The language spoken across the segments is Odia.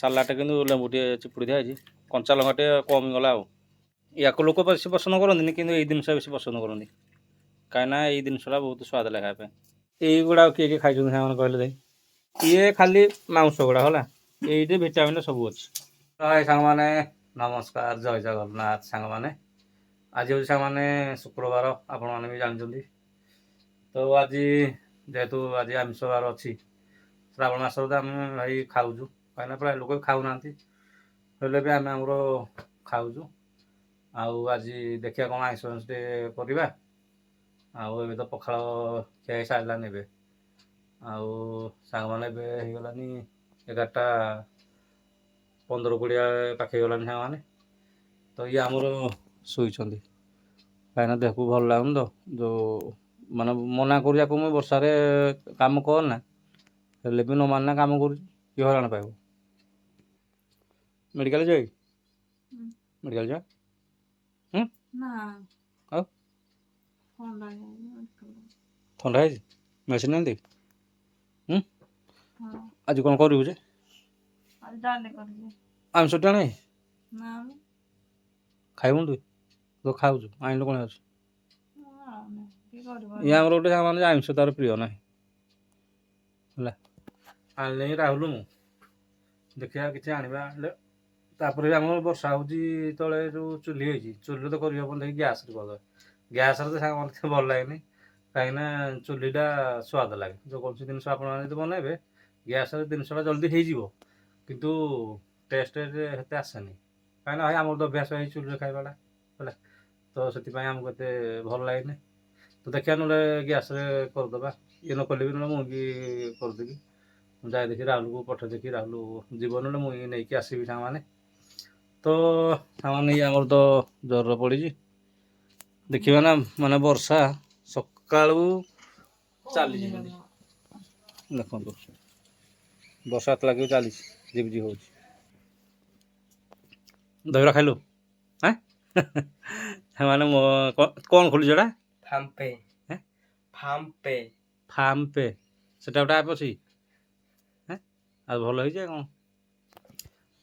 ସାଲାଡ଼ଟା କିନ୍ତୁ ଲେମ୍ବୁ ଟିକେ ଚିପୁଡ଼ି ଦିଆଯାଇଛି, କଞ୍ଚା ଲଙ୍କା ଟିକେ କମିଗଲା ଆଉ। ୟାକୁ ଲୋକ ବେଶୀ ପସନ୍ଦ କରନ୍ତିନି, କିନ୍ତୁ ଏଇ ଜିନିଷ ବେଶୀ ପସନ୍ଦ କରନ୍ତି, କାହିଁକିନା ଏଇ ଜିନିଷଟା ବହୁତ ସ୍ୱାଦ ଲାଗେ ଖାଇବା ପାଇଁ। এইଗୁଡ଼ା କିଏ କିଏ ଖାଇଛନ୍ତି ସାଙ୍ଗମାନେ କହିଲେ ଦେଇ? ଇଏ ଖାଲି ମାଂସ ଗୁଡ଼ା ହେଲା, ଏଇଠି ଭିଟାମିନ୍ ସବୁ ଅଛି। ହାଏ ସାଙ୍ଗମାନେ, ନମସ୍କାର, ଜୟ ଜଗନ୍ନାଥ ସାଙ୍ଗମାନେ। ଆଜି ହେଉଛି ସାଙ୍ଗମାନେ ଶୁକ୍ରବାର, ଆପଣମାନେ ବି ଜାଣିଛନ୍ତି। ତ ଆଜି ଯେହେତୁ ଆଜି ଆମିଷ ବାର ଅଛି, ଶ୍ରାବଣ ମାସରେ ତ ଆମେ ଭାଇ ଖାଉଛୁ, କାହିଁକିନା ପ୍ରାୟ ଲୋକ ଖାଉନାହାନ୍ତି, ହେଲେ ବି ଆମେ ଆମର ଖାଉଛୁ। ଆଉ ଆଜି ଦେଖିବା କ'ଣ ଆଇଁଷ ଟିକେ କରିବା। ଆଉ ଏବେ ତ ପଖାଳ ଖିଆ ହେଇ ସାରିଲାନି ଏବେ, ଆଉ ସାଙ୍ଗମାନେ ଏବେ ହେଇଗଲାନି 11:15-20 ପାଖେଇ ଗଲାନି ସାଙ୍ଗମାନେ। ତ ଇଏ ଆମର ଶୋଇଛନ୍ତି, କାହିଁକିନା ଦେହକୁ ଭଲ ଲାଗୁନି ତ, ଯେଉଁ ମାନେ ମନା କରୁଛି ଆକୁ ମୁଁ ବର୍ଷାରେ କାମ କରନା, ହେଲେ ବି ନ ମାନିନା କାମ କରୁଛି, କିଏ ହଇରାଣ ପାଇବ। ମେଡ଼ିକାଲ ଯାଇ ମେଡ଼ିକାଲ ଯା ଆଉ ଥଣ୍ଡା ହେଇଛି, ମେଡ଼ିସିନ ଆଣିନ୍ତି। ଆଜି କ'ଣ କରିବୁ ଯେ? ଆମିଷ ଟେ ଆଣେ ଖାଇବୁନି ତୁ ତ ଖାଉଛୁ, ଆଣିଲୁ କ'ଣ ଅଛି? ଇଏ ଆମର ଗୋଟେ ସାଙ୍ଗମାନେ ଆମିଷ ତାର ପ୍ରିୟ ନାହିଁ ହେଲା, ଆଣିଲେ ହିଁ ରାହୁଲ ମୁଁ ଦେଖିବା କିଛି ଆଣିବା ହେଲେ। ତାପରେ ବି ଆମର ବର୍ଷା ହେଉଛି ତଳେ ଯେଉଁ ଚୁଲି ହେଇଛି, ଚୁଲିରେ ତ କରିହେବନି, ଦେଖି ଗ୍ୟାସ୍ରେ କରିଦେବା। ଗ୍ୟାସ୍ରେ ତ ସାଙ୍ଗମାନେ ଭଲ ଲାଗେନି, କାହିଁକିନା ଚୁଲିଟା ସ୍ୱାଦ ଲାଗେ। ଯେକୌଣସି ଜିନିଷ ଆପଣମାନେ ଯଦି ବନେଇବେ ଗ୍ୟାସ୍ରେ ଜିନିଷଟା ଜଲ୍ଦି ହେଇଯିବ, କିନ୍ତୁ ଟେଷ୍ଟ ହେତେ ଆସେନି, କାହିଁକିନା ଭାଇ ଆମର ତ ଅଭ୍ୟାସ ହେଇଛି ଚୁଲିରେ ଖାଇବାଟା ହେଲା। ତ ସେଥିପାଇଁ ଆମକୁ ଏତେ ଭଲ ଲାଗେନି। ତ ଦେଖିବା ନହେଲେ ଗ୍ୟାସ୍ରେ କରିଦେବା, ଇଏ ନ କଲେ ବି ନହେଲେ ମୁଁ ବି କରିଦେବି। ମୁଁ ଯାଇ ଦେଖି ରାହୁଲକୁ ପଠେଇ ଦେଖି, ରାହୁଲ ଯିବ ନହେଲେ ମୁଁ ନେଇକି ଆସିବି ସାଙ୍ଗମାନେ। ତ ସାଙ୍ଗମାନେ ଇଏ ଆମର ତ ଜ୍ୱର ପଡ଼ିଛି, ଦେଖିବା ନା, ମାନେ ବର୍ଷା ସକାଳୁ ଚାଲିଛି, ଦେଖନ୍ତୁ ବର୍ଷା ଏତେ ଲାଗିବ ଚାଲିଛି, ଝିପଝିପ ହେଉଛି। ଦହିବରା ଖାଇଲୁ? ହାଁ ସେମାନେ କ'ଣ ଖୋଲିଛୁ ଏଇଟା? ଫାର୍ମ ପେ ସେଟା ଗୋଟେ ଆପ୍ ଅଛି। ଆଉ ଭଲ ହେଇଛି କ'ଣ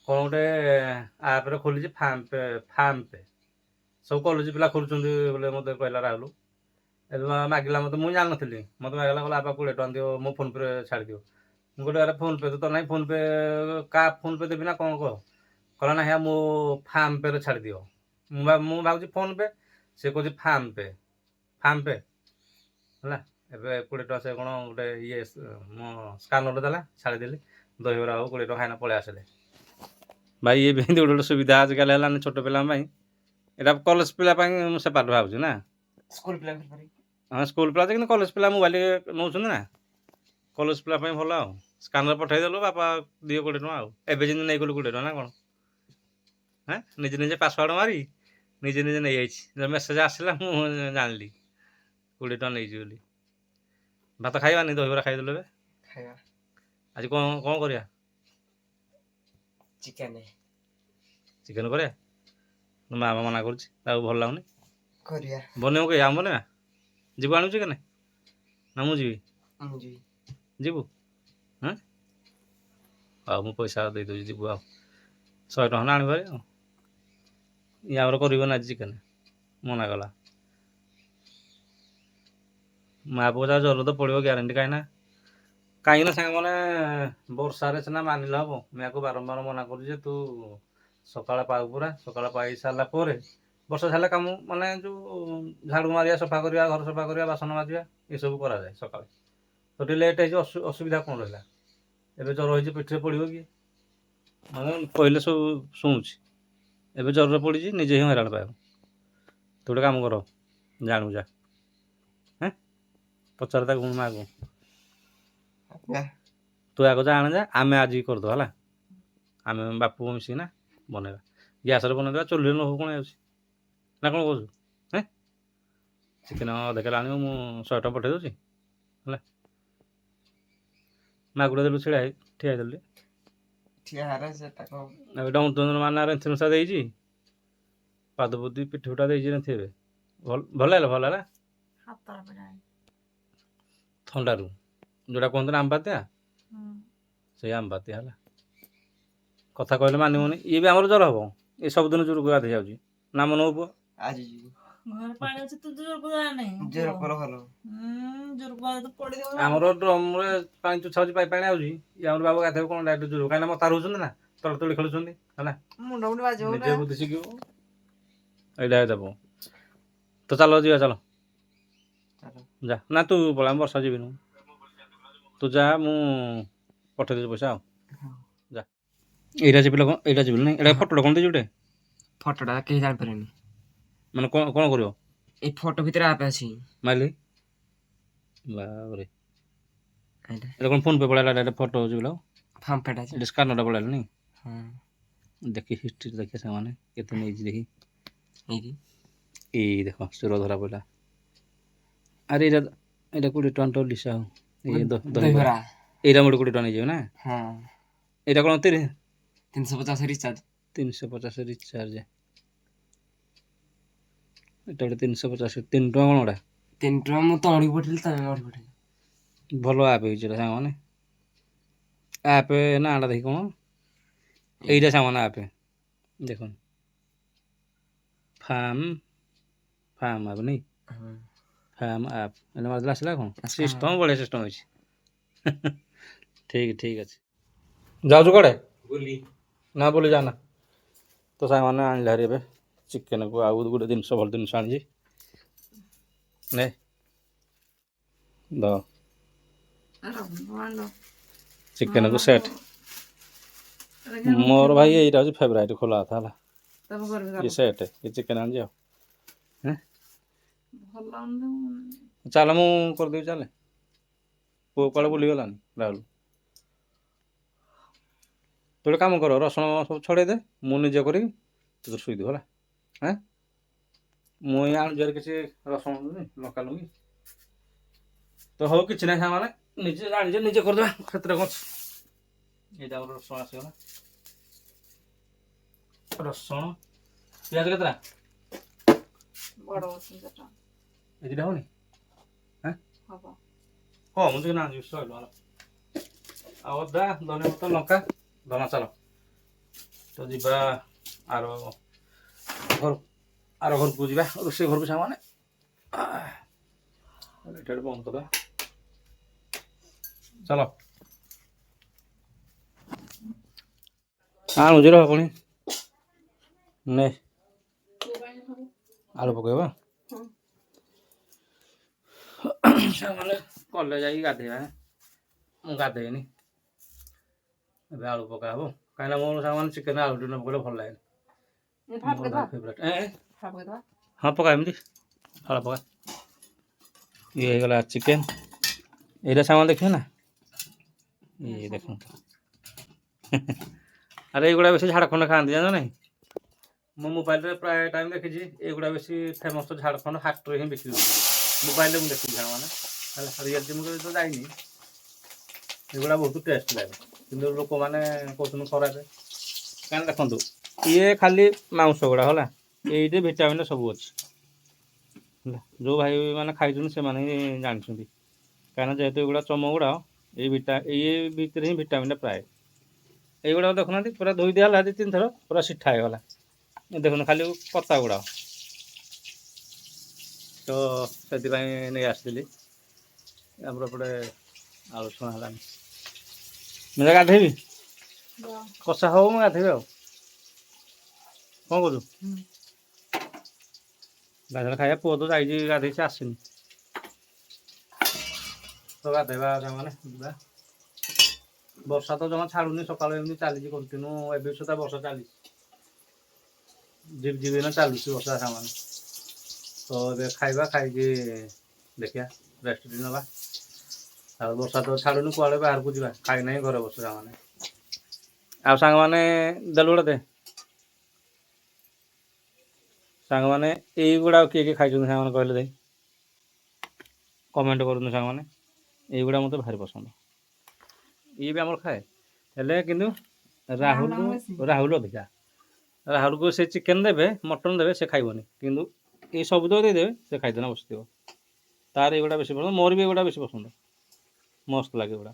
ଗୋଟେ ଆପ୍ରେ ଖୋଲିଛି ଫାର୍ମ ପେ। ସବୁ କଲେଜ ପିଲା ଖୋଲୁଛନ୍ତି ବୋଲେ ମୋତେ କହିଲା ରାହୁଲ। ଏବେ ମାଗିଲା ମୋତେ, ମୁଁ ଜାଣିନଥିଲି, ମୋତେ ମାଗିଲା କହିଲା ବାପା 20 ଟଙ୍କା ଦିଅ, ମୋ ଫୋନ୍ପେରେ ଛାଡ଼ିଦିଅ। ମୁଁ କହିଲି ଆରେ ଫୋନ୍ପେ ତ ନାହିଁ, ଫୋନ୍ପେ କାହା ଫୋନ୍ପେ ଦେବି ନା କ'ଣ କହ? କହିଲା ନା ହ୍ୟାঁ ମୋ ଫାର୍ମ ପେରେ ଛାଡ଼ିଦିଅ। ମୁଁ ଭାବୁଛି ଫୋନ୍ପେ, ସେ କହୁଛି ଫାର୍ମ ପେ ହେଲା। ଏବେ 20 ଟଙ୍କା ସେ କ'ଣ ଗୋଟେ ଇଏ ମୋ ସ୍କାନର୍ରେ ଦେଲା, ଛାଡ଼ିଦେଲି, ଦହିବରା ଆଉ 20 ଟଙ୍କା ଖାଇନା ପଳେଇ ଆସିଲେ। ଭାଇ ଇଏ ବି ଏମିତି ଗୋଟେ ସୁବିଧା ଆଜିକାଲି ହେଲାନି ଛୋଟ ପିଲାଙ୍କ ପାଇଁ। ଏଇଟା କଲେଜ ପିଲା ପାଇଁ ମୁଁ ସେପାରେଟ୍ ଭାବୁଛି ନା, ସ୍କୁଲ ପିଲା ହଁ ସ୍କୁଲ ପିଲା, କିନ୍ତୁ କଲେଜ ପିଲା ମୋବାଇଲ ନେଉଛନ୍ତି ନା, କଲେଜ ପିଲା ପାଇଁ ଭଲ। ଆଉ ସ୍କାନର ପଠାଇଦେଲୁ, ବାପା ଦିଅ 20 ଟଙ୍କା, ଆଉ ଏବେ ଯେମିତି ନେଇଗଲୁ 20 ଟଙ୍କା ନା କ'ଣ? ନିଜେ ନିଜେ ପାସୱାର୍ଡ଼ ମାରି ନିଜେ ନିଜେ ନେଇଯାଇଛି, ମେସେଜ ଆସିଲା ମୁଁ ଜାଣିଲି 20 ଟଙ୍କା ନେଇଛି ବୋଲି। ଭାତ ଖାଇବାନି, ଦହିବରା ଖାଇଦେଲୁ। ଏବେ ଖାଇବା, ଆଜି କ'ଣ କରିବା? ଚିକେନ କରିବା। ମାମା ମନା କରୁଛି, ତାକୁ ଭଲ ଲାଗୁନି। କରିବା ବନେଇବ କି? ଆମ ବନେଇବା, ଯିବୁ ଆଣିବୁ ଚିକେନ ନା ମୁଁ ଯିବି? ଯିବୁ? ଆଉ ମୁଁ ପଇସା ଦେଇଦେଉଛି, ଯିବୁ ଆଉ 100 ଟଙ୍କା ନା ଆଣିବ। ଆଉ ଇଏ ଆମର କରିବନି ଆଜି ଚିକେନ, ମନା କଲା। ମା ପୁଅ ଯାହା ଜ୍ୱର ତ ପଡ଼ିବ ଗ୍ୟାରେଣ୍ଟି, କାହିଁକିନା ସାଙ୍ଗମାନେ ବର୍ଷାରେ ସିନା ମାନିଲେ ହେବ। ମୁଁ ୟାକୁ ବାରମ୍ବାର ମନା କରୁଛି ଯେ ତୁ ସକାଳ ପାଉ, ପୁରା ସକାଳ ପାଇ ସାରିଲା ପରେ ବର୍ଷା ଛାଡ଼ିଲେ କାମ, ମାନେ ଯେଉଁ ଝାଡ଼ୁ ମାରିବା, ସଫା କରିବା, ଘର ସଫା କରିବା, ବାସନ ମାଜିବା, ଏସବୁ କରାଯାଏ ସକାଳେ। ତ ଟିକେ ଲେଟ୍ ହେଇଛି, ଅସୁବିଧା କ'ଣ ରହିଲା? ଏବେ ଜ୍ୱର ହେଇଛି, ପିଠିରେ ପଡ଼ିବ କି? ମାନେ କହିଲେ ସବୁ ଶୁଣୁଛି, ଏବେ ଜ୍ୱରରେ ପଡ଼ିଛି, ନିଜେ ହିଁ ହଇରାଣ ପାଇବ। ତୁ ଗୋଟେ କାମ କର, ଜାଣୁ ଯା, ପଚାର ତାକୁ ମାଆକୁ, ତୁ ଆଗ ଜାଣେ ଯା, ଆମେ ଆଜି କରିଦେବା ହେଲା। ଆମେ ବାପୁ ମିଶିକିନା ବନେଇବା, ଗ୍ୟାସ୍ରେ ବନେଇଦେବା, ଚୁଲିରେ ନ ହଉ କ'ଣ ଯାଉଛି ନା କ'ଣ କହୁଛୁ? ଚିକେନ ଅଧ କିଲୋ ଆଣିବ, ମୁଁ 100 ଟଙ୍କା ପଠାଇ ଦେଉଛି ହେଲା। ମାଗୁର ଦେଲୁ, ଠିଆ ହେଇଦେଲୁ, ଏଇଟା ମାନେ ରେନ୍ଥି ଦେଇଛି, ପାଦପୋତି ପିଠି ଫୁଟା ଦେଇଛି ରେନ୍ଥି। ଏବେ ଭଲ ହେଲା ଥଣ୍ଡାରୁ, ଯେଉଁଟା କୁହନ୍ତି ନା ଆମ୍ବାତ୍ୟା, ସେଇ ଆମ୍ବାତ୍ୟା ହେଲା। କଥା କହିଲେ ମାନିବନି। ଇଏ ବି ଆମର ଜ୍ୱର ହବ। ଏ ସବୁଦିନ ଜୋରକୁ ଗାଧେଇ ଯାଉଛି ନାମ ନଉ ପୁଅ। ଆଜି ଯିବୁ ଘରେ ପାଣି ଅଛି ତୁ ଜୋରକୁ ଯା ନାହିଁ ଜୋର କର ଭଲ ଜୋରକୁ ଗଲେ ତ ପଡିଦେବ ଆମର ଡ୍ରମରେ ପାଣି ଚୁଛା ହଉଛି ପାଣି ଆଉଛି। ଇଏ ଆମର ବାବୁ ଗାଧେଇବ କଣ ଡାଇରେକ୍ଟ ଜୋର, କାହିଁକିନା ମତା ରହୁଛନ୍ତି ନା ତଳେ ତଳେ ଖେଳୁଛନ୍ତି ହେଲା। ମୁଣ୍ଡ ମୁଣ୍ଡ ବାଜିବ ନିଜେ ବୁଦ୍ଧି ଶିଖିବ ଏଇଟା ଦେବ। ତ ଚାଲ ଯିବା ଚାଲ ଯା। ନା ତୁ ପଳା, ମୁଁ ବର୍ଷା ଯିବିନି। ତୁ ଯା, ମୁଁ ପଠେଇଦେବି ପଇସା ଆଉ ଯା। ଏଇଟା ଯିବି କଣ, ଏଇଟା ଯିବି ନାଇଁ, ଏଇଟା ଫଟୋଟା କଣ ଦେଇଛୁ ଗୋଟେ? ଫଟୋଟା କେହି ଜାଣିପାରିବେନି। ମାନେ କଣ କଣ କରିବ? ଏଇ ଫଟୋ ଭିତରେ ଆପ୍ ଅଛି। ମାଇଲି ବାବରେ, ଏଇଟା এটা কোন ফোন পে পড়াইলা? এটা ফটো হচ্ছে বলো, ଫାମ୍ ଫେଟ୍ ଅଛି। এটা ସ୍କାନରଟା ପড়ାଇଲା ନି। ହଁ ଦେଖି ହିଷ୍ଟ୍ରି ଦେଖିଆ ସେମାନେ କେତେ ନେଇଛି ଦେଖି। ଏଇଠି ଏଇ ଦେଖ ଚୋର ଧରା ପଡ଼ିଲା। ଆରେ ଏଇଟା ଏଇଟା 20 ଟଙ୍କା ଲିସା ହଉ। ଏଇ ଦହିବରା ଏଇଟା ମୋଟେ 20 ଟଙ୍କା ନେଇଯିବ ନା। ହଁ ଏଇଟା କ'ଣ 350 ରିଚାର୍ଜ 350 ରିଚାର୍ଜ। ଏଇଟା ଗୋଟେ 350, 3 ଟଙ୍କା କ'ଣ ଗୋଟା? 3 ଟଙ୍କା ମୁଁ ତଳକୁ ପଠେଇଲି, ତମେ ମୋଠି ପଠେଇଲ। ଭଲ ଆପ୍ ହେଇଛି ଏଇଟା ସାଙ୍ଗମାନେ। ଆପ୍ ନାଁଟା ଦେଖି କ'ଣ, এইটা ସାଙ୍ଗମାନେ ଆପ୍ ଦେଖୁন, ଫାର୍ମ ଆପ୍ ନାଇଁ, ଫାର୍ମ ଆପ୍ ଏଇଟା ମାରିଦେଲେ ଆସିଲା କ'ଣ? ସିଷ୍ଟମ୍ ବଢ଼ିଆ ସିଷ୍ଟମ୍ ହେଇଛି। ଠିକ୍ ଠିକ୍ ଅଛି। ଯାଉଛୁ କୁଆଡ଼େ? ବୋଲି ନା ବୋଲି ଯାନା। ତ ସାଙ୍ଗମାନେ ଆଣିଲେ ହାରି ଏବେ ଚିକେନକୁ, ଆଉ ଗୋଟେ ଜିନିଷ ଭଲ ଜିନିଷ ଆଣିଛି ନେ ଦ ଚିକେନକୁ ସେଟ୍। ମୋର ଭାଇ ଏଇଟା ହେଉଛି ଫେଭରାଇଟ୍, ଖୋଲା କଥା ହେଲା। ଏ ସେଟ୍ ଏ ଚିକେନ ଆଣିଛି ଆଉ ଚାଲ ମୁଁ କରିଦେବି ଚାଲେ। ପୁଅ କୁଆଡ଼େ ବୁଲିଗଲାନି ରାହୁଲ। ତୁ ଗୋଟେ କାମ କର, ରସୁଣ ସବୁ ଛଡ଼େଇ ଦେ, ମୁଁ ନିଜେ କରିବି, ତୁ ତ ଶୋଇଥିବ ହେଲା। ହଁ ମୁଁ ଏଇ ଆଣୁଛି କିଛି ରସୁଣ ଲଙ୍କା ଲୁଙ୍ଗି। ତ ହଉ କିଛି ନାହିଁ ସାଙ୍ଗମାନେ, ନିଜେ ଜାଣିଛେ ନିଜେ କରିଦେବା, ସେଥିରେ କ'ଣ ଅଛି। ଏଇଟା ଆମର ରସୁଣ ଆସିଗଲା, ରସୁଣ ପିଆଜ କେତେଟା ଏ ଦୁଇଟା ହଉନି? ହଁ ମୁଁ ଟିକେ ଆଣିବି 100 ଟଙ୍କା। ଆଉ ଅଦା, ଧନିଆ ପତ୍ର, ଲଙ୍କା, ଧନା। ଚାଲ ତ ଯିବା ଆର ଘରକୁ ଯିବା, ରୋଷେଇ ଘରକୁ ସାଙ୍ଗମାନେ। ଏଇଟା ବନ୍ଦ କରିଦେବା, ଚାଲ। ଆଣୁଛି ରହ ପୁଣି ନେ, ଆଳୁ ପକେଇବା। ସାଙ୍ଗମାନେ କଲେଜ ଯାଇକି ଗାଧେଇବା, ମୁଁ ଗାଧେଇନି। ଏବେ ଆଳୁ ପକା ହବ, କାହିଁକିନା ମୋର ସାଙ୍ଗମାନେ ଚିକେନ ଆଳୁ ଟିକେ ନ ପକେଇଲେ ଭଲ ଲାଗେନି। ହଁ ପକା, ଏମିତି ଫଳ ପକା। ଇଏ ହେଇଗଲା ଚିକେନ। ଏଇଟା ସାଙ୍ଗମାନେ ଦେଖିବେ ନା, ଇଏ ଦେଖନ୍ତୁ। ଆରେ ଏଇଗୁଡ଼ା ବେଶୀ ଝାଡ଼ଖଣ୍ଡ ଖାଆନ୍ତି, ଜାଣିଛ ନାହିଁ? ମୁଁ ମୋବାଇଲରେ ପ୍ରାୟ ଟାଇମ୍ ଦେଖିଛି, ଏଇଗୁଡ଼ା ବେଶୀ ଫେମସ୍ ଝାଡ଼ଖଣ୍ଡ ହାଟରେ ହିଁ ବିକ୍ରି ହେଉଛି। ମୋବାଇଲରେ ମୁଁ ଦେଖିଛି ସାଙ୍ଗମାନେ ହେଲା, ରିଅଲ୍ ମୁଁ ତ ଯାଇନି। ଏଗୁଡ଼ା ବହୁତ ଟେଷ୍ଟ ଲାଗେ, କିନ୍ତୁ ଲୋକମାନେ କହୁଛନ୍ତି ଖରାପ। କାହିଁକି ଦେଖନ୍ତୁ, ଇଏ ଖାଲି ମାଂସ ଗୁଡ଼ା ହେଲା, ଏଇଠି ଭିଟାମିନ୍ ସବୁ ଅଛି ହେଲା। ଯେଉଁ ଭାଇମାନେ ଖାଇଛନ୍ତି ସେମାନେ ହିଁ ଜାଣିଛନ୍ତି, କାହିଁକିନା ଯେହେତୁ ଏଗୁଡ଼ା ଚମ ଗୁଡ଼ା, ଏଇ ଭିତରେ ହିଁ ଭିଟାମିନ୍ଟା ପ୍ରାୟ। এইগুড়াও দেখুনাহাନ୍ତି ପୁରା ଧୋଇ ଦିଆ ହେଲା 2-3 ଥର, ପୁରା ସିଠା ହେଇଗଲା। ଦେଖୁନ ଖାଲି ପତା ଗୁଡ଼ା, ତ ସେଥିପାଇଁ ନେଇ ଆସିଥିଲି। ଆମର ଏପଟେ ଆଳୁ ଛଣା ହେଲାନି। ମୁଁ ଗାଧେଇବି, କଷା ହଉ ମୁଁ ଗାଧେଇବି ଆଉ କ'ଣ କହୁଛୁ? ଗାଧେଇଲେ ଖାଇବା। ପୁଅ ତ ଯାଇଛି ଗାଧେଇଛି, ଆସିନି। ତ ଗାଧେଇବା ସାଙ୍ଗମାନେ ଯିବା। ବର୍ଷା ତ ଜମା ଛାଡ଼ୁନି, ସକାଳୁ ଏମିତି ଚାଲିଛି କଣ୍ଟିନ୍ୟୁ, ଏବେ ସୁଦ୍ଧା ବର୍ଷା ଚାଲିଛି। ଝିପ୍ ଝିପ୍ ଏଇନା ଚାଲୁଛି ବର୍ଷା ସାଙ୍ଗମାନେ। ତ ଏବେ ଖାଇବା, ଖାଇକି ଦେଖିବା ରେଷ୍ଟ ଟିକେ ନେବା। ଆଉ ବର୍ଷା ତ ଛାଡ଼ୁନି, କୁଆଡ଼େ ବାହାରକୁ ଯିବା, ଖାଇ ନାହିଁ ଘରେ ବସୁ ସାଙ୍ଗମାନେ। ଆଉ ସାଙ୍ଗମାନେ ଦେଲୁ ଗୋଟେ ଦେ। ସାଙ୍ଗମାନେ ଏଇଗୁଡ଼ା କିଏ କିଏ ଖାଇଛନ୍ତି ସାଙ୍ଗମାନେ କହିଲେ ଦେଇ, କମେଣ୍ଟ କରନ୍ତୁ ସାଙ୍ଗମାନେ। ଏଇଗୁଡ଼ା ମୋତେ ଭାରି ପସନ୍ଦ। ଇଏ ବି ଆମର ଖାଏ, ହେଲେ କିନ୍ତୁ ରାହୁଲ ଅଧିକା। ରାହୁଲକୁ ସେ ଚିକେନ ଦେବେ, ମଟନ୍ ଦେବେ, ସେ ଖାଇବନି, କିନ୍ତୁ ଏଇ ସବୁ ତ ଦେଇଦେବେ, ସେ ଖାଇଦେନା ବସିଥିବ। ତାର ଏଇଗୁଡ଼ା ବେଶୀ ପସନ୍ଦ, ମୋର ବି ଏଇଗୁଡ଼ା ବେଶୀ ପସନ୍ଦ। ମସ୍ତ ଲାଗେ ଏଗୁଡ଼ା,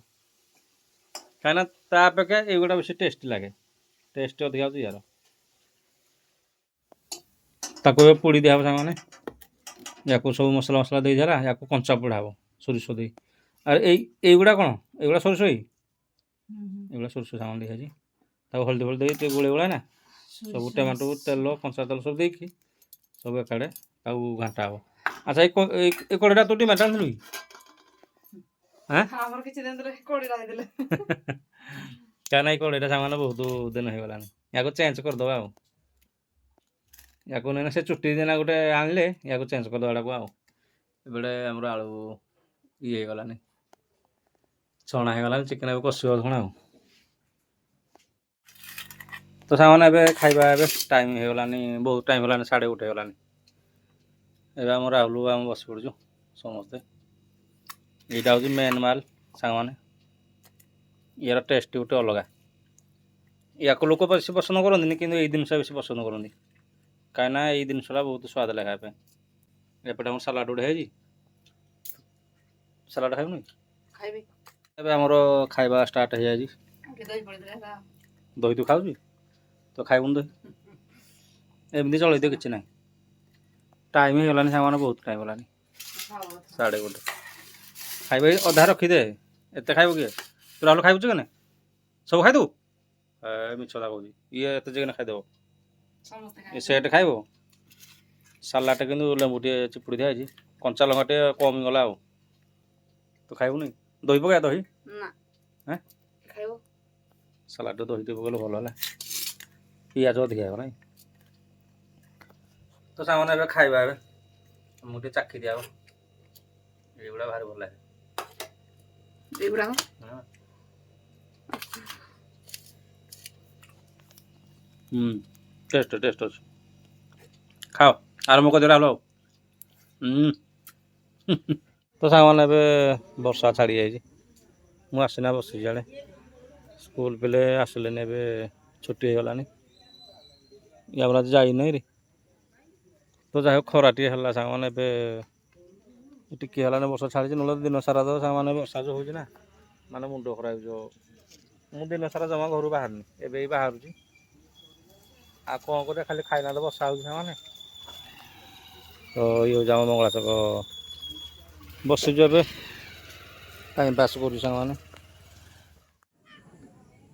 କାହିଁକିନା ତା ଅପେକ୍ଷା ଏଇଗୁଡ଼ା ବେଶୀ ଟେଷ୍ଟି ଲାଗେ। ଟେଷ୍ଟ ଅଧିକା ହେଉଛି ୟାର। ତାକୁ ଏବେ ପୋଡ଼ି ଦିଆହେବ ସାଙ୍ଗମାନେ। ୟାକୁ ସବୁ ମସଲା ମସଲା ଦେଇ ଦେଲା, ୟାକୁ କଞ୍ଚା ପୋଡ଼ା ହେବ ସୋରିଷ ଦେଇ। ଆଉ ଏଇଗୁଡ଼ା କ'ଣ? ଏଇଗୁଡ଼ା ସୋରିଷ ଏଇଗୁଡ଼ା ସୋରିଷ ସାମାନ ଦିଆହେଇଛି। ତାକୁ ହଳଦୀ ଫଳଦୀ ଦେଇ ଟିକେ ଗୋଳେଇ ଗୋଳା ନା ସବୁ ଟମାଟୋ ତେଲ କଞ୍ଚା ତେଲ ସବୁ ଦେଇକି ସବୁ ଏକାଡ଼େ ତାକୁ ଘାଣ୍ଟା ହେବ। ଆଚ୍ଛା ଏଇ କଢ଼େଇଟା ତୁ ଟିକେ ମେଟାଲ ଥିଲୁ କି? ଆମର କିଛି ଦିନ ତଳେ କୋଡ଼ିଟା ହେଇଥିଲେ। କାହିଁକିନା ଏଇ କଢ଼େଇଟା ସାମାନ ବହୁତ ଦିନ ହେଇଗଲାଣି। ୟାକୁ ଚେଞ୍ଜ କରିଦେବା ଆଉ। ୟାକୁ ନେଇନା ସେ ଚୁଟି ଦିନ ଗୋଟେ ଆଣିଲେ ୟାକୁ ଚେଞ୍ଜ କରିଦେବା ଏଟାକୁ ଆଉ। ଏବେଟେ ଆମର ଆଳୁ ଇଏ ହେଇଗଲାନି, ଛଣା ହେଇଗଲାନି। ଚିକେନ୍ ଏବେ କଷିବ କ'ଣ ଆଉ। ତ ସାଙ୍ଗମାନେ ଏବେ ଖାଇବା ଏବେ ଟାଇମ୍ ହେଇଗଲାନି, ବହୁତ ଟାଇମ୍ ହେଲାନି, 1:30 ହେଇଗଲାନି। ଏବେ ଆମ ରାହୁଲ ଆମେ ବସି ପଡ଼ୁଛୁ ସମସ୍ତେ। ଏଇଟା ହେଉଛି ମେନ୍ ମାଲ୍ ସାଙ୍ଗମାନେ। ୟାର ଟେଷ୍ଟ ଗୋଟେ ଅଲଗା। ୟାକୁ ଲୋକ ବେଶୀ ପସନ୍ଦ କରନ୍ତିନି, କିନ୍ତୁ ଏଇ ଜିନିଷ ବେଶୀ ପସନ୍ଦ କରନ୍ତି। କାହିଁକିନା ଏଇ ଜିନିଷଟା ବହୁତ ସ୍ୱାଦ ଲାଗେ ଖାଇବା ପାଇଁ। ଏପଟେ ଆମର ସାଲାଡ଼ ଗୋଟେ ହେଇଛି। ସାଲାଡ଼ ଖାଇବୁନି? ଖାଇବି। ଏବେ ଆମର ଖାଇବା ଷ୍ଟାର୍ଟ ହେଇଯାଇଛି। ଦହି ତୁ ଖାଉଛୁ ତ ଖାଇବୁନି ଦହି? ଏମିତି ଚଳେଇ ଦିଅ, କିଛି ନାହିଁ। ଟାଇମ୍ ହେଇଗଲାନି ସାଙ୍ଗମାନେ, ବହୁତ ଟାଇମ୍ ହେଲାନି। 1:30 ଖାଇବା ଅଧା ରଖିଦେ। ଏତେ ଖାଇବ କିଏ? ତୁ ରାହୁଲ ଖାଇବୁ ଚିକେନ୍? ସବୁ ଖାଇଦେବୁ? ମିଛଟା କହୁଛି। ଇଏ ଏତେ ଚିକେନ୍ ଖାଇଦେବ। ଏ ସେଟ୍ ଖାଇବ। ସାଲାଡ଼ଟା କିନ୍ତୁ ଲେମ୍ବୁ ଟିକେ ଚିପୁଡ଼ି ଦିଆହେଇଛି। କଞ୍ଚା ଲଙ୍କା ଟିକେ କମିଗଲା ଆଉ। ତୁ ଖାଇବୁନି? ଦହି ପକା ଦହି? ନା ଖାଇବୁ? ସାଲାଡ଼ରେ ଦହି ଟିକେ ପକେଇଲେ ଭଲ ହେଲା। ପିଆଜ ଅଧିକା ହେଇଗଲା। ତ ସାଙ୍ଗମାନେ ଏବେ ଖାଇବା ଏବେ ମୁଁ ଟିକେ ଚାଖି ଦିଆବ। ଏଇଗୁଡ଼ା ଭାରି ଭଲ ଲାଗେ। ଏଇଗୁଡ଼ାକ ଟେଷ୍ଟ ଅଛି। ଖାଅ, ଆରମ୍ଭ କରିଦେଲା ହଲ ଆଉ। ତ ସାଙ୍ଗମାନେ ଏବେ ବର୍ଷା ଛାଡ଼ି ଯାଇଛି। ମୁଁ ଆସିନା ବସିଛି ଇଆଡ଼େ। ସ୍କୁଲ ପିଲେ ଆସିଲେନି, ଏବେ ଛୁଟି ହେଇଗଲାଣି। ୟାପରେ ଆଜି ଯାଇନି ରେ। ତ ଯାଇ ହୋକ ଖରା ଟିକେ ହେଲା ସାଙ୍ଗମାନେ। ଏବେ ଟିକେ ହେଲାନି ବର୍ଷା ଛାଡ଼ିଛି, ନହେଲେ ଦିନ ସାରା ତ ସାଙ୍ଗମାନେ ବର୍ଷା ଯେଉଁ ହେଉଛି ନା, ମାନେ ମୁଣ୍ଡ ଖରାପ ହେଇଯିବ। ମୁଁ ଦିନ ସାରା ଜମା ଘରୁ ବାହାରୁନି, ଏବେ ବି ବାହାରୁଛି। ଆଉ କ'ଣ କରିବା, ଖାଲି ଖାଇଲା ତ ବର୍ଷା ହେଉଛି ସାଙ୍ଗମାନେ। ତ ଇଏ ହେଉଛି ଆମ ମଙ୍ଗଳା ଛକ। ବସିଛୁ ଏବେ, ଟାଇମ୍ ପାସ୍ କରୁଛୁ ସାଙ୍ଗମାନେ।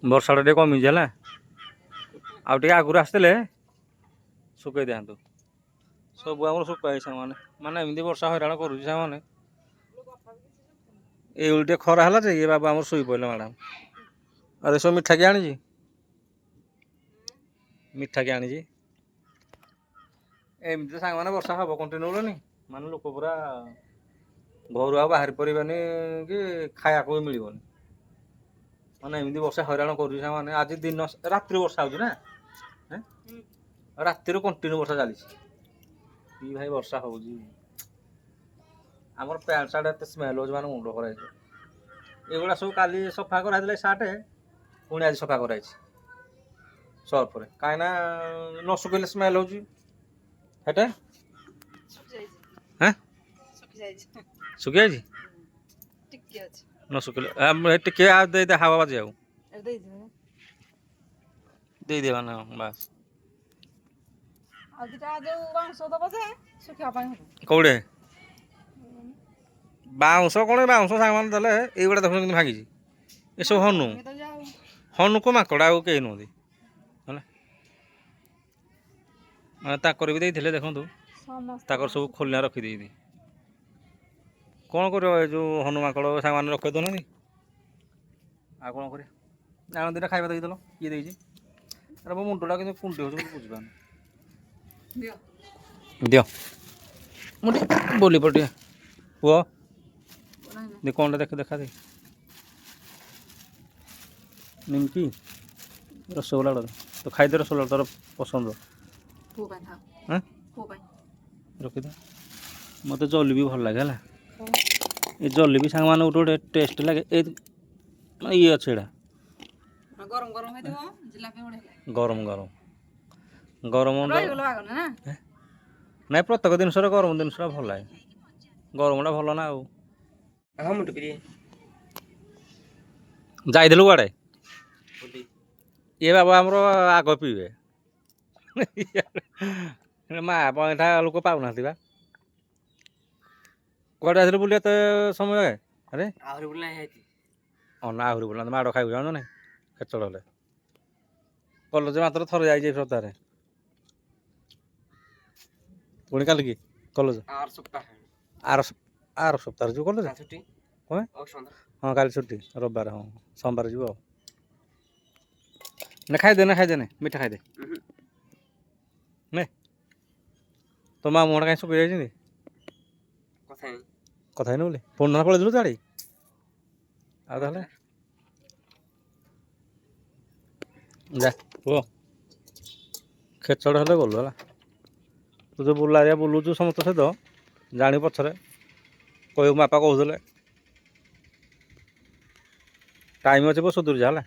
ବର୍ଷାଟା ଟିକେ କମିଛି ହେଲା। ଆଉ ଟିକେ ଆଗରୁ ଆସିଥିଲେ ଶୁଖେଇ ଦିଅନ୍ତୁ। ସବୁ ଆମର ଶୁଖା ହେଇଛି ସାଙ୍ଗମାନେ। ମାନେ ଏମିତି ବର୍ଷା ହଇରାଣ କରୁଛି ସାଙ୍ଗମାନେ। ଏଇଭଳି ଟିକେ ଖରା ହେଲା ଯେ ଇଏ ବାବା ଆମର ଶୋଇ ପଡ଼ିଲେ ମ୍ୟାଡ଼ାମ୍। ଆରେ ସବୁ ମିଠା କିଏ ଆଣିଛି? ମିଠା କିଏ ଆଣିଛି? ଏମିତି ସାଙ୍ଗମାନେ ବର୍ଷା ହବ କଣ୍ଟିନ୍ୟୁ ହେବନି, ମାନେ ଲୋକ ପୁରା ଘରୁ ଆଉ ବାହାରି ପାରିବେନି କି ଖାଇବାକୁ ବି ମିଳିବନି। ମାନେ ଏମିତି ବର୍ଷା ହଇରାଣ କରୁଛି ସାଙ୍ଗମାନେ। ଆଜି ଦିନ ରାତିରେ ବର୍ଷା ହେଉଛି ନା, ରାତିରୁ କଣ୍ଟିନ୍ୟୁ ବର୍ଷା ଚାଲିଛି। କି ଭାଇ ବର୍ଷା ହେଉଛି। ଆମର ପ୍ୟାଣ୍ଟ ସାର୍ଟ ଏତେ ସ୍ମେଲ୍ ହେଉଛି, ମାନେ ମୁଣ୍ଡ ଖରାପ ହେଇଯିବ। ଏଗୁଡ଼ା ସବୁ କାଲି ସଫା କରାହେଇଥିଲା ସାର୍ଟ, ପୁଣି ଆଜି ସଫା କରାହେଇଛି ସର୍ଫରେ। କାହିଁକିନା ନ ଶୁଖେଇଲେ ସ୍ମେଲ୍ ହେଉଛି। ହେଟା ଶୁଖି ଯାଇଛି? ନ ଶୁଖିଲେ ଟିକେ ଦେଇଦେ ହାୱା ବାଜି ଆଉ ଦେଇଦେବା ନା ବାସ୍। କୋଉଠି ବାଉଁଶ କ'ଣ? ବାଉଁଶ ସାଙ୍ଗମାନେ ଦେଲେ ଏଇଗୁଡ଼ା ଦେଖୁନ କିନ୍ତୁ ଭାଙ୍ଗିଛି। ଏସବୁ ହନୁକୁ ମାଙ୍କଡ଼ ଆଉ କେହି ନୁହନ୍ତି ହେଲା। ମାନେ ତାଙ୍କର ବି ଦେଇଥିଲେ ଦେଖନ୍ତୁ, ତାଙ୍କର ସବୁ ଖୋଲିଆ ରଖିଦେଇଛି। କ'ଣ କରିବ, ଏ ଯେଉଁ ହନୁ ମାଙ୍କଡ଼ ସାଙ୍ଗମାନେ ରଖେଇ ଦେଉନାହାନ୍ତି। ଆଉ କ'ଣ କରିବା? ଆଣ ଦୁଇଟା ଖାଇବା ଦେଇଦେଲ, କିଏ ଦେଇଛି? ଆରେ ମୋ ମୁଣ୍ଡଟା କିନ୍ତୁ କୁଣ୍ଡେଇ ହେଉଛି, ମୁଁ ବୁଝିପାରୁନି। ଦିଅ ମୁଁ ଟିକେ ବୋଲି ପଟେ ପୁଅ ଦେ କ'ଣଟା ଦେଖା ଦେ। ନିମକି ରସଗୋଲା ତ ଖାଇଦେ, ରସଗୋଲା ତୋର ପସନ୍ଦ। ରଖିଦେ। ମୋତେ ଜଲେବି ଭଲ ଲାଗେ ହେଲା। ଏ ଜଲେବି ସାଙ୍ଗମାନେ ଗୋଟେ ଗୋଟେ ଟେଷ୍ଟ ଲାଗେ। ଏ ମାନେ ଇଏ ଅଛି ଏଇଟା ଗରମ ଗରମ ନାଇଁ, ପ୍ରତ୍ୟେକ ଜିନିଷରେ ଗରମ ଜିନିଷଟା ଭଲ ଲାଗେ। ଗରମଟା ଭଲ ନା ଆଉ। ହଁ ମୁଁ ଟିକେ ଯାଇଥିଲୁ କୁଆଡ଼େ? ଇଏ ବାବା ଆମର ଆଗ ପିଇବେ ମା ପଏଣ୍ଟା ଲୋକ ପାଉନାହାନ୍ତି ବା। କୁଆଡ଼େ ଆସିଲେ ବୁଲି ଏତେ ସମୟ ଆରେ ଆହୁରି ବୁଲା ହେଇଯାଇଛି। ଅନା ଆହୁରି ବୁଲାନ୍ତି ମାଡ଼ ଖାଇବୁ ଜାଣୁ ନାହିଁ ଖେଚଡ଼ ହେଲେ। କଲେଜ ମାତ୍ର ଥରେ ଯାଇଛି ଏ ସପ୍ତାହରେ। ପୁଣି କାଲିକି କଲେଜ ଆର ସପ୍ତାହ ଆର ସପ୍ତାହରେ ଯିବୁ କଲେଜ ଛୁଟି କ'ଣ? ହଁ କାଲି ଛୁଟି ରବିବାର ହଁ ସୋମବାର ଯିବୁ ଆଉ। ନା ଖାଇଦେ ମିଠା ଖାଇଦେ ନେ। ତୋ ମା ମୁହଁଟା କାହିଁ ଶୁଖି ଯାଇଛନ୍ତି? କଥା ହେଇନି। କଥା ହେଇନି ବୋଲି ଫୋନ୍ ଧରା ପଳେଇଥିଲୁ ତାଡ଼ି ଆଉ ତାହେଲେ ଯା କୁହ ଖେଚଡ଼ ହେଲେ ଗଲୁ ହେଲା। ତୁ ଯେଉଁ ବୁଲାରିଆ ବୁଲୁଛୁ ସମସ୍ତ ସହିତ ଜାଣି ପଛରେ କହିବୁ ମୋ ବାପା କହୁଥିଲେ। ଟାଇମ୍ ଅଛି ବୋ ସୁଧୁରି ଯା ହେଲା।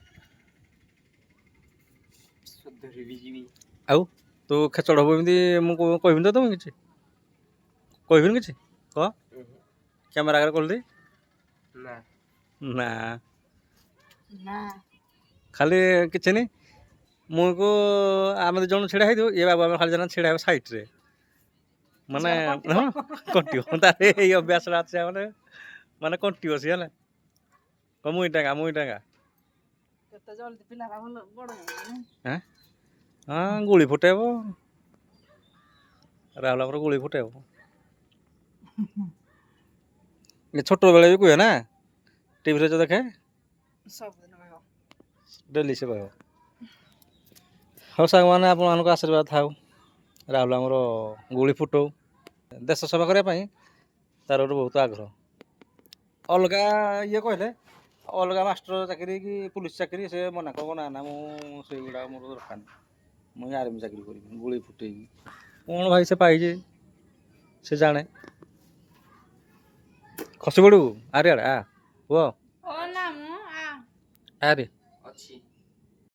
ସୁଧୁରିବି ଯିବି। ଆଉ ତୁ ଖେଚଡ଼ ହବୁ ଏମିତି ମୁଁ କହିବିନି ତ ତମକୁ କିଛି କହିବିନି କିଛି କହ କ୍ୟାମେରା ଆଗରେ କହିଲି ନା ନା ନା ଖାଲି କିଛି ନି ମୁଁ କୁ ଆମେ ଦୁଇ ଜଣ ଛିଡ଼ା ହେଇଥିବୁ ଇଏ ବାବୁ ଆମେ ଖାଲି ଜଣ ଛିଡ଼ା ହେବୁ ସାଇଟ୍ରେ ମାନେ ହଁ କଟିବ ତାର ଏଇ ଅଭ୍ୟାସଟା ଅଛି ମାନେ ମାନେ କଣ୍ଟିବ ସିଏ ହେଲା। ମୁଇଁ ଟାଙ୍ଗା କେତେ ଜଲ୍ଦି ପିଲାଟା ଭଲ ବଡ଼ ହେଇଗଲାଣି। ହଁ ଗୁଳି ଫୁଟେଇବ ରାହୁଲ ଆମର ଗୁଳି ଫୁଟେଇବ। ଏ ଛୋଟବେଳେ ବି କୁହେ ନା ଟିଭିରେ ଯୋଉ ଦେଖେ ସବୁଦିନ କହିବ। ଡେଲି ସେ କହିବ। ହଉ ସାଙ୍ଗମାନେ ଆପଣମାନଙ୍କ ଆଶୀର୍ବାଦ ଥାଉ ରାହୁଲ ଆମର ଗୁଳି ଫୁଟଉ ଦେଶ ସେବା କରିବା ପାଇଁ ତାର ଗୋଟେ ବହୁତ ଆଗ୍ରହ। ଅଲଗା ଇଏ କହିଲେ ଅଲଗା ମାଷ୍ଟର ଚାକିରି କି ପୁଲିସ ଚାକିରି ସେ ମନା କରିବ ନା ନା ମୁଁ ସେଇଗୁଡ଼ା ମୋର ଦରକାର ନାହିଁ ମୁଁ ଆର୍ମି ଚାକିରି କରିବି ଗୁଳି ଫୁଟେଇବି କ'ଣ ଭାଇ ସେ ପାଇଛି ସେ ଜାଣେ। ଖସି ପଡ଼ିବୁ ଆରେ ଆ ପୁଅ ଓ ନା ମୁଁ ଆରେ ଅଛି।